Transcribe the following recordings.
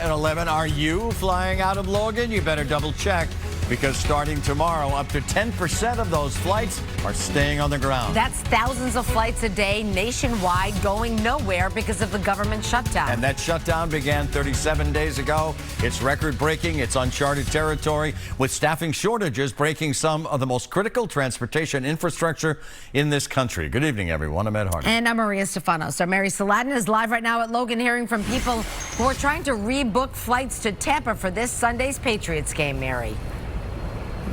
At 11, are you flying out of Logan? You better double check, because starting tomorrow, up to 10% of those flights are staying on the ground. That's thousands of flights a day nationwide going nowhere because of the government shutdown. And that shutdown began 37 days ago. It's record-breaking. It's uncharted territory, with staffing shortages breaking some of the most critical transportation infrastructure in this country. Good evening, everyone. I'm Ed Hardy. And I'm Maria Stefanos. Our Mary Saladin is live right now at Logan, hearing from people who are trying to rebook flights to Tampa for this Sunday's Patriots game, Mary.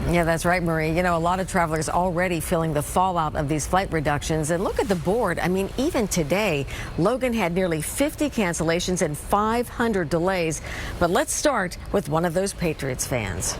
Yeah, that's right, Marie. You know, a lot of travelers already feeling the fallout of these flight reductions. And look at the board. I mean, even today, Logan had nearly 50 cancellations and 500 delays. But let's start with one of those Patriots fans.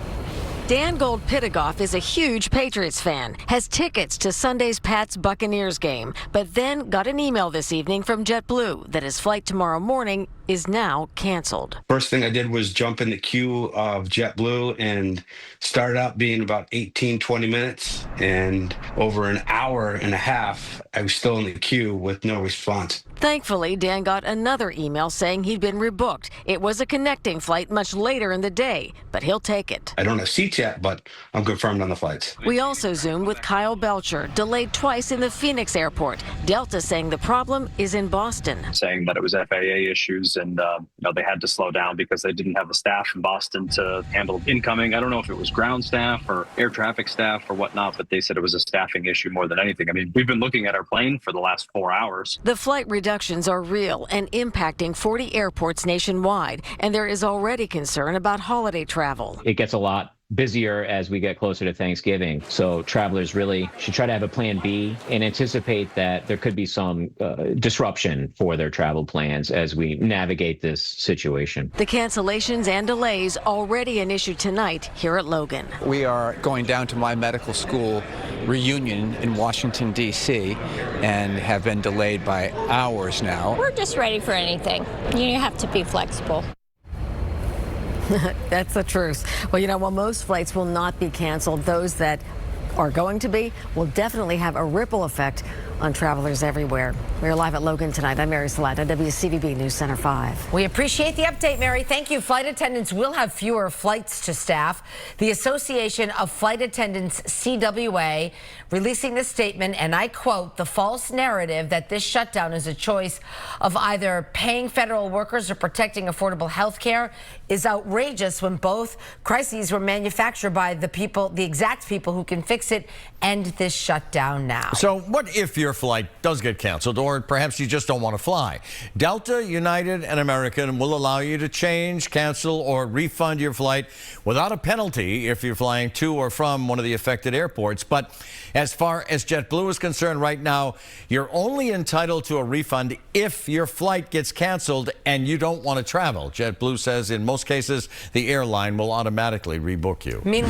Dan Gold-Pittigoff is a huge Patriots fan, has tickets to Sunday's Pats-Buccaneers game, but then got an email this evening from JetBlue that his flight tomorrow morning is now canceled. First thing I did was jump in the queue of JetBlue and started out being about 18, 20 minutes. And over an hour and a half, I was still in the queue with no response. Thankfully, Dan got another email saying he'd been rebooked. It was a connecting flight much later in the day, but he'll take it. I don't have seats yet, but I'm confirmed on the flights. We also zoomed with Kyle Belcher, delayed twice in the Phoenix airport. Delta saying the problem is in Boston. Saying that it was FAA issues and they had to slow down because they didn't have the staff in Boston to handle incoming. I don't know if it was ground staff or air traffic staff or whatnot, but they said it was a staffing issue more than anything. I mean, we've been looking at our plane for the last 4 hours. The flight reductions are real and impacting 40 airports nationwide, and there is already concern about holiday travel. It gets a lot busier as we get closer to Thanksgiving. So travelers really should try to have a plan B and anticipate that there could be some disruption for their travel plans as we navigate this situation. The cancellations and delays already an issue tonight here at Logan. We are going down to my medical school reunion in Washington, D.C., and have been delayed by hours now. We're just ready for anything. You have to be flexible. That's the truth. Well, you know, while most flights will not be canceled, those that are going to be will definitely have a ripple effect on travelers everywhere. We're live at Logan tonight. I'm Mary Saladin, WCVB News Center 5. We appreciate the update, Mary. Thank you. Flight attendants will have fewer flights to staff. The Association of Flight Attendants, CWA, releasing this statement, and I quote, "The false narrative that this shutdown is a choice of either paying federal workers or protecting affordable health care is outrageous when both crises were manufactured by the exact people who can fix it. End this shutdown now." So what if your flight does get canceled, or perhaps you just don't want to fly? Delta, United, and American will allow you to change, cancel, or refund your flight without a penalty if you're flying to or from one of the affected airports. But as far as JetBlue is concerned right now, you're only entitled to a refund if your flight gets canceled and you don't want to travel. JetBlue says in most cases, the airline will automatically rebook you. Meanwhile,